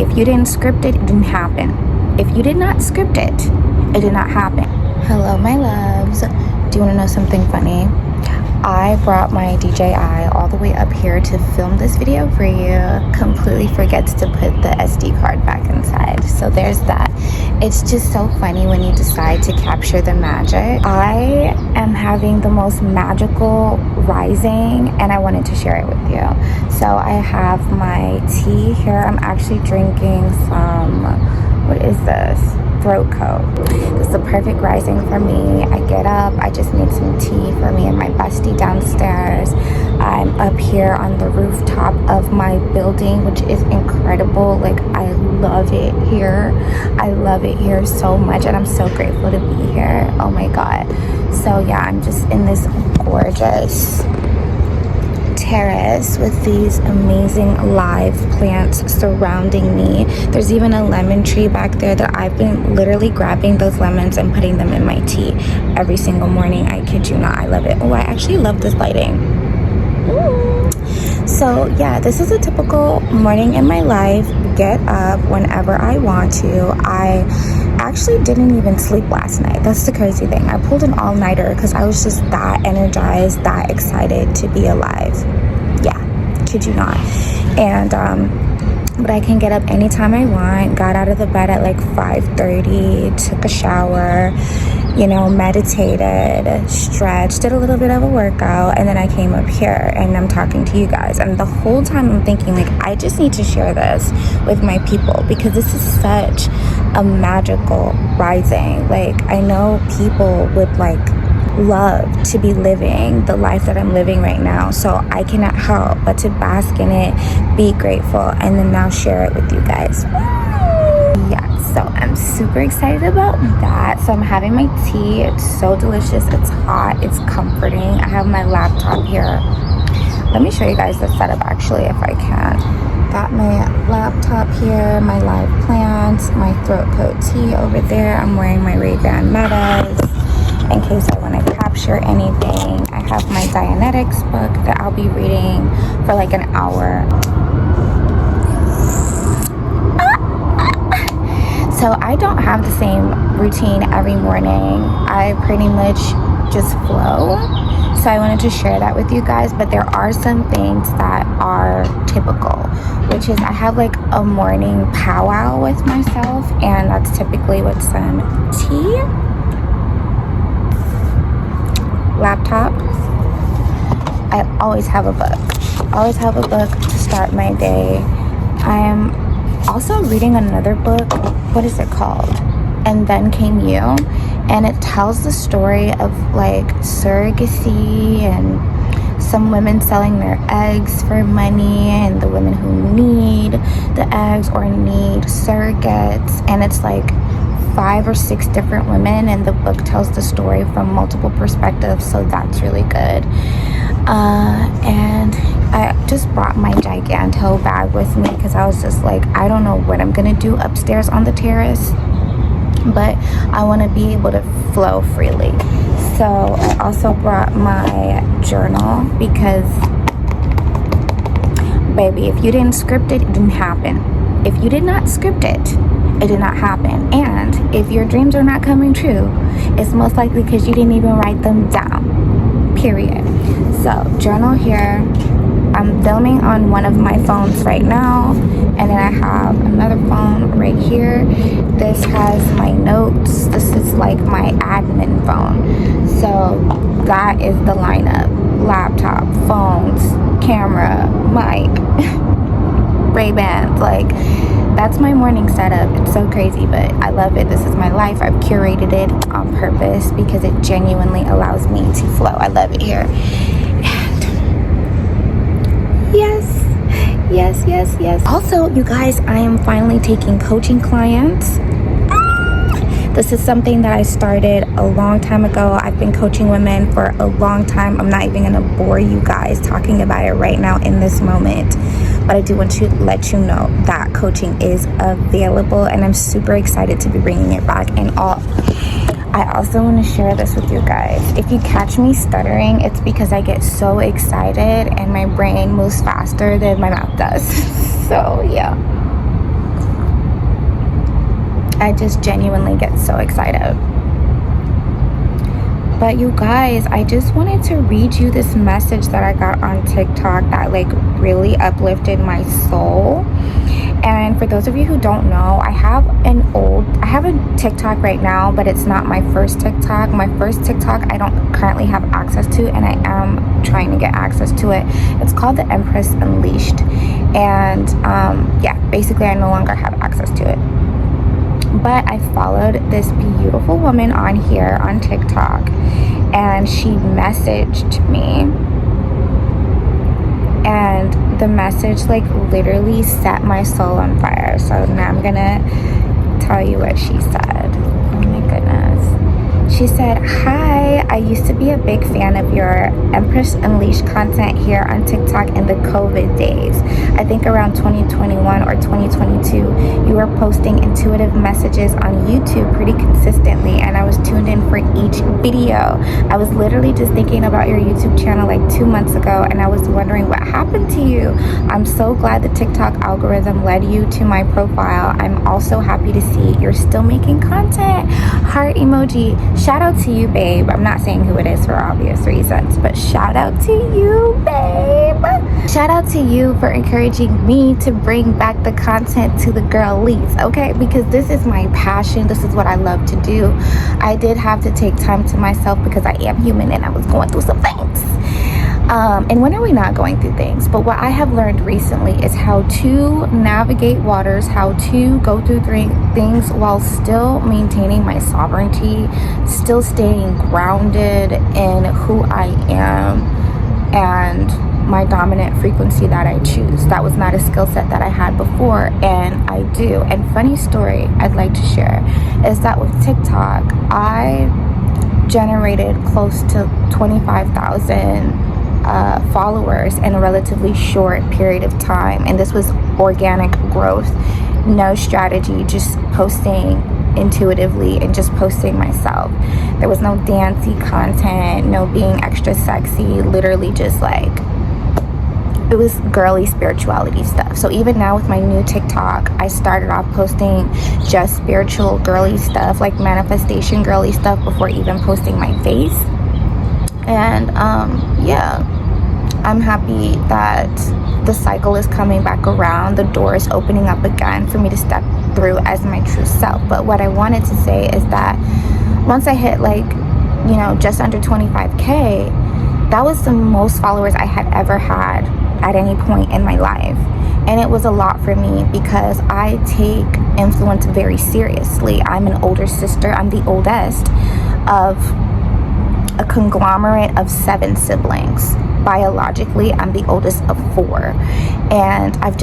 if you didn't script it, it didn't happen. If you did not script it, it did not happen. Hello, my loves. Do you want to know something funny? I brought my DJI all the way up here to film this video for you. Completely forgets to put the SD card back inside. So there's that. It's just so funny when you decide to capture the magic. I am having the most magical rising and I wanted to share it with you. So I have my tea here. I'm actually drinking some, what is this? Throat coat. This is the perfect rising for me. I get up, I just made some tea for me and my bestie downstairs. I'm up here on the rooftop of my building, which is incredible. Like, I love it here. I love it here so much and I'm so grateful to be here. Oh my god. So yeah, I'm just in this gorgeous terrace with these amazing live plants surrounding me. There's even a lemon tree back there that I've been literally grabbing those lemons and putting them in my tea every single morning. I kid you not, I love it. Oh, I actually love this lighting. So yeah, this is a typical morning in my life. Get up whenever I want to. I actually didn't even sleep last night. That's the crazy thing. I pulled an all-nighter because I was just that energized, that excited to be alive. Yeah, kid you not. And but I can get up anytime I want. Got out of the bed at like 5:30, took a shower, you know, meditated, stretched, did a little bit of a workout, and then I came up here and I'm talking to you guys. And the whole time I'm thinking, like, I just need to share this with my people because this is such a magical rising. Like, I know people would like love to be living the life that I'm living right now, so I cannot help but to bask in it, be grateful, and then now share it with you guys. Yeah, so I'm super excited about that. So I'm having my tea. It's so delicious. It's hot. It's comforting. I have my laptop here. Let me show you guys the setup actually if I can. Got my laptop here, my live plants, my throat coat tea over there. I'm wearing my Ray-Ban Metas in case I want to capture anything. I have my Dianetics book that I'll be reading for like an hour. So I don't have the same routine every morning. I pretty much just flow. So I wanted to share that with you guys, but there are some things that are typical, which is I have like a morning powwow with myself, and that's typically with some tea, laptop. I always have a book. Always have a book to start my day. I am also reading another book. What is it called? And Then Came You. And it tells the story of like surrogacy and some women selling their eggs for money and the women who need the eggs or need surrogates. And it's like 5 or 6 different women, and the book tells the story from multiple perspectives, so that's really good. And I just brought my Giganto bag with me because I was just like, I don't know what I'm gonna do upstairs on the terrace, but I want to be able to flow freely. So I also brought my journal because, baby, if you didn't script it, it didn't happen. If you did not script it, it did not happen. And if your dreams are not coming true, it's most likely because you didn't even write them down, period. So journal here. I'm filming on one of my phones right now, and then I have another phone right here. This has my notes. This is like my admin phone. So that is the lineup: laptop, phones, camera, mic, Ray-Bans. Like, that's my morning setup. It's so crazy, but I love it. This is my life. I've curated it on purpose because it genuinely allows me to flow. I love it here. Yes. Also, you guys, I am finally taking coaching clients. This is something that I started a long time ago. I've been coaching women for a long time. I'm not even gonna bore you guys talking about it right now in this moment, but I do want to let you know that coaching is available, and I'm super excited to be bringing it back. And I also want to share this with you guys. If you catch me stuttering, it's because I get so excited and my brain moves faster than my mouth does. So yeah. I just genuinely get so excited. But you guys, I just wanted to read you this message that I got on TikTok that like really uplifted my soul. And for those of you who don't know, I have a TikTok right now, but it's not my first TikTok. My first TikTok I don't currently have access to, and I am trying to get access to it. It's called the Empress Unleashed. And yeah, basically I no longer have access to it. But I followed this beautiful woman on here on TikTok, and she messaged me, and the message like literally set my soul on fire. So now I'm gonna tell you what she said. Oh my goodness. She said, "Hi, I used to be a big fan of your Empress Unleashed content here on TikTok in the COVID days. I think around 2021 or 2022, you were posting intuitive messages on YouTube pretty consistently, and I was tuned in for each video. I was literally just thinking about your YouTube channel like 2 months ago, and I was wondering what happened to you. I'm so glad the TikTok algorithm led you to my profile. I'm also happy to see you're still making content." Heart emoji. Shout out to you, babe. I'm not saying who it is for obvious reasons, but shout out to you, babe. Shout out to you for encouraging me to bring back the content to the girlies, okay? Because this is my passion. This is what I love to do. I did have to take time to myself because I am human and I was going through some things. And when are we not going through things? But what I have learned recently is how to navigate waters, how to go through things while still maintaining my sovereignty, still staying grounded in who I am and my dominant frequency that I choose. That was not a skill set that I had before, and I do. And funny story I'd like to share is that with TikTok, I generated close to 25,000 followers in a relatively short period of time, and this was organic growth, no strategy, just posting intuitively and just posting myself. There was no dancey content, no being extra sexy, literally just like it was girly spirituality stuff. So even now with my new TikTok, I started off posting just spiritual girly stuff, like manifestation girly stuff, before even posting my face. And yeah, I'm happy that the cycle is coming back around. The door is opening up again for me to step through as my true self. But what I wanted to say is that once I hit like, you know, just under 25K, that was the most followers I had ever had at any point in my life. And it was a lot for me because I take influence very seriously. I'm an older sister. I'm the oldest of a conglomerate of 7 siblings. Biologically, I'm the oldest of 4, and I've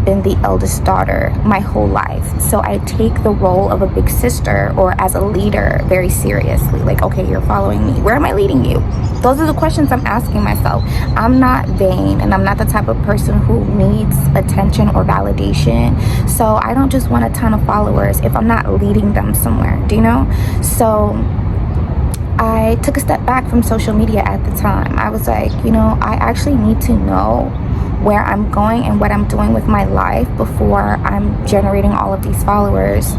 been the eldest daughter my whole life. So I take the role of a big sister or as a leader very seriously. Like, okay, you're following me, where am I leading you? Those are the questions I'm asking myself. I'm not vain, and I'm not the type of person who needs attention or validation. So I don't just want a ton of followers if I'm not leading them somewhere, do you know? So I took a step back from social media at the time. I was like, you know, I actually need to know where I'm going and what I'm doing with my life before I'm generating all of these followers.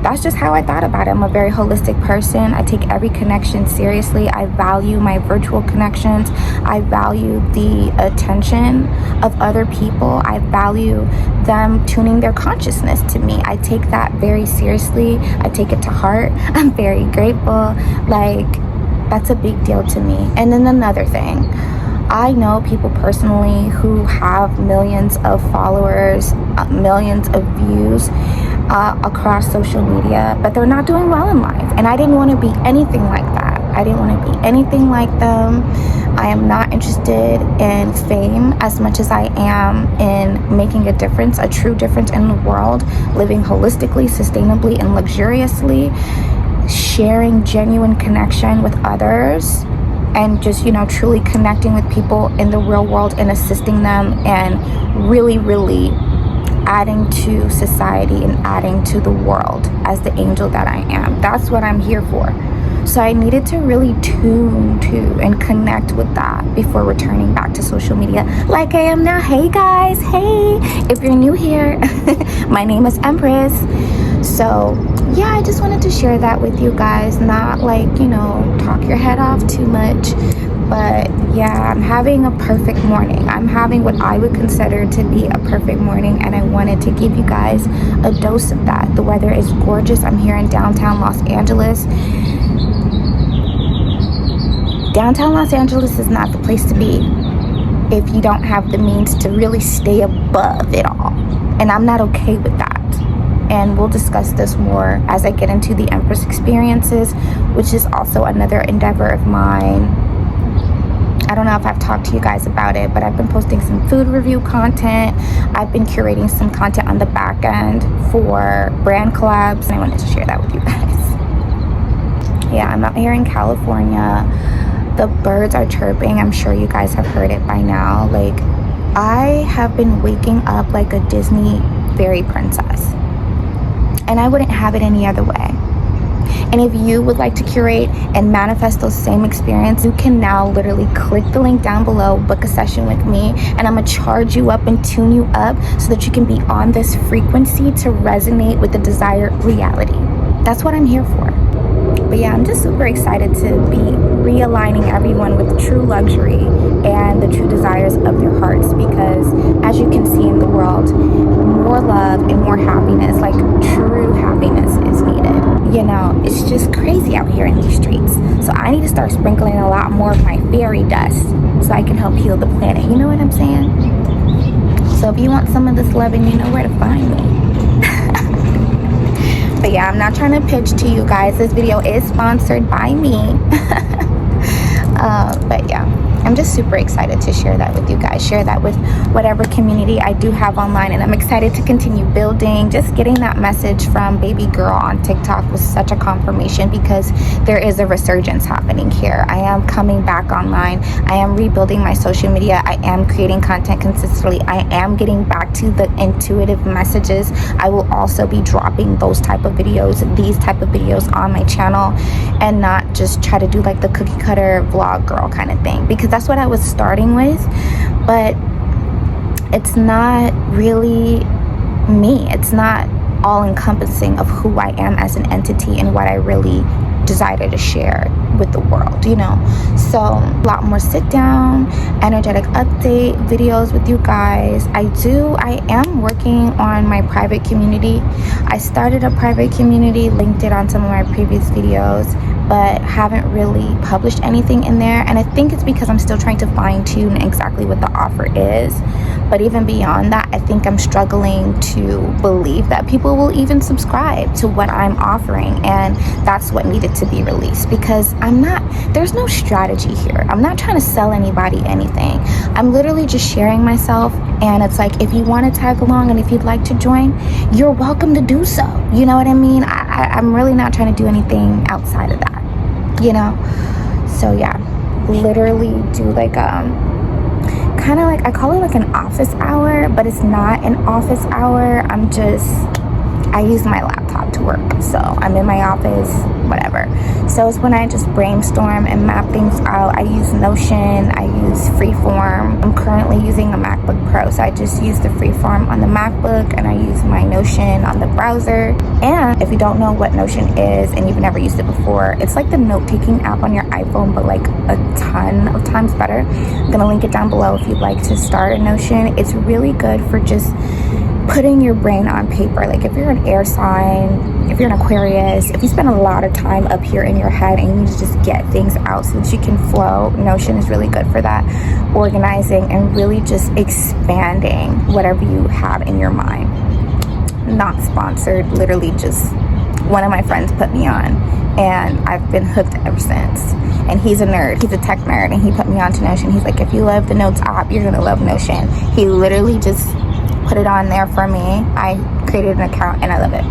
That's just how I thought about it. I'm a very holistic person. I take every connection seriously. I value my virtual connections. I value the attention of other people. I value them tuning their consciousness to me. I take that very seriously. I take it to heart. I'm very grateful. Like, that's a big deal to me. And then another thing, I know people personally who have millions of followers, millions of views across social media, but they're not doing well in life. And I didn't want to be anything like that. I didn't want to be anything like them. I am not interested in fame as much as I am in making a difference, a true difference in the world, living holistically, sustainably, and luxuriously, sharing genuine connection with others, and just, you know, truly connecting with people in the real world and assisting them and really, really adding to society and adding to the world as the angel that I am. That's what I'm here for. So I needed to really tune to and connect with that before returning back to social media like I am now. Hey guys, hey, if you're new here, my name is Empress. So yeah, I just wanted to share that with you guys. Not like, you know, talk your head off too much, but yeah, I'm having a perfect morning. I'm having what I would consider to be a perfect morning, and I wanted to give you guys a dose of that. The weather is gorgeous. I'm here in downtown Los Angeles. Downtown Los Angeles is not the place to be if you don't have the means to really stay above it all, and I'm not okay with that. And we'll discuss this more as I get into the Empress experiences, which is also another endeavor of mine. I don't know if I've talked to you guys about it, but I've been posting some food review content. I've been curating some content on the back end for brand collabs, and I wanted to share that with you guys. Yeah, I'm out here in California. The birds are chirping. I'm sure you guys have heard it by now. Like, I have been waking up like a Disney fairy princess, and I wouldn't have it any other way. And if you would like to curate and manifest those same experiences, you can now literally click the link down below, book a session with me, and I'm gonna charge you up and tune you up so that you can be on this frequency to resonate with the desired reality. That's what I'm here for. But yeah, I'm just super excited to be realigning everyone with true luxury and the true desires of their hearts, because as you can see in the world, more love and more happiness, like true happiness, is needed. You know, it's just crazy out here in these streets. So I need to start sprinkling a lot more of my fairy dust so I can help heal the planet. You know what I'm saying? So if you want some of this loving, you know where to find me. But yeah, I'm not trying to pitch to you guys. This video is sponsored by me. But yeah, I'm just super excited to share that with you guys, share that with whatever community I do have online, and I'm excited to continue building. Just getting that message from baby girl on TikTok was such a confirmation, because there is a resurgence happening here. I am coming back online. I am rebuilding my social media. I am creating content consistently. I am getting back to the intuitive messages. I will also be dropping those type of videos, these type of videos on my channel, and not just try to do like the cookie cutter vlog girl kind of thing, because that's what I was starting with, but it's not really me. It's not all encompassing of who I am as an entity and what I really desire to share with the world, you know. So a lot more sit down, energetic update videos with you guys. I am working on my private community. I started a private community, linked it on some of my previous videos, but haven't really published anything in there. And I think it's because I'm still trying to fine tune exactly what the offer is. But even beyond that, I think I'm struggling to believe that people will even subscribe to what I'm offering, and that's what needed to be released, because there's no strategy here. I'm not trying to sell anybody anything. I'm literally just sharing myself, and it's like, if you want to tag along and if you'd like to join, you're welcome to do so. You know what I mean? I'm really not trying to do anything outside of that, you know? So yeah, literally do like kind of like, I call it like an office hour, but it's not an office hour. I use my laptop to work, so I'm in my office, whatever. So it's when I just brainstorm and map things out. I use Notion, I use Freeform. I'm currently using a MacBook Pro, so I just use the Freeform on the MacBook, and I use my Notion on the browser. And if you don't know what Notion is and you've never used it before, it's like the note-taking app on your iPhone, but like a ton of times better. I'm gonna link it down below if you'd like to start a Notion. It's really good for just putting your brain on paper. Like if you're an air sign, if you're an Aquarius, if you spend a lot of time up here in your head and you need to just get things out so that you can flow, Notion is really good for that. Organizing and really just expanding whatever you have in your mind. Not sponsored, literally just one of my friends put me on, and I've been hooked ever since. And he's a nerd, he's a tech nerd, and he put me on to Notion. He's like, if you love the Notes app, you're gonna love Notion. He literally just put it on there for me. I created an account and I love it.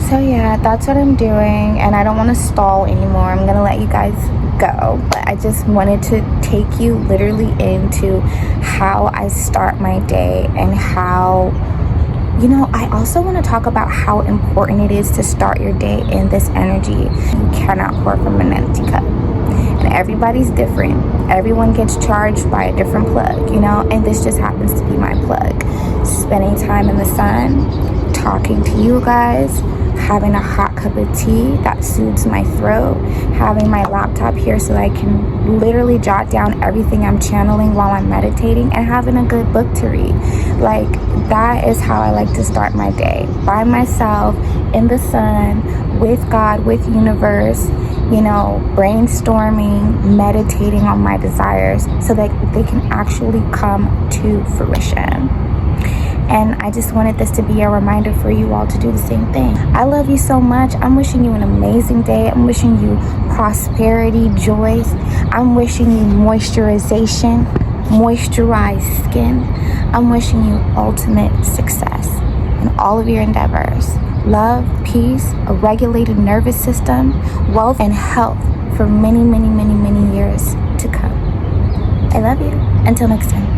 So yeah, that's what I'm doing, and I don't want to stall anymore. I'm gonna let you guys go, but I just wanted to take you literally into how I start my day, and how, you know, I also want to talk about how important it is to start your day in this energy. You cannot pour from an empty cup. And everybody's different. Everyone gets charged by a different plug, you know, and this just happens to be my plug. Spending time in the sun, talking to you guys, having a hot cup of tea that soothes my throat, having my laptop here so I can literally jot down everything I'm channeling while I'm meditating, and having a good book to read. Like, that is how I like to start my day. By myself, in the sun, with God, with universe, you know, brainstorming, meditating on my desires so that they can actually come to fruition. And I just wanted this to be a reminder for you all to do the same thing. I love you so much. I'm wishing you an amazing day. I'm wishing you prosperity, joy. I'm wishing you moisturization, moisturized skin. I'm wishing you ultimate success in all of your endeavors. Love, peace, a regulated nervous system, wealth, and health for many, many, many, many years to come. I love you. Until next time.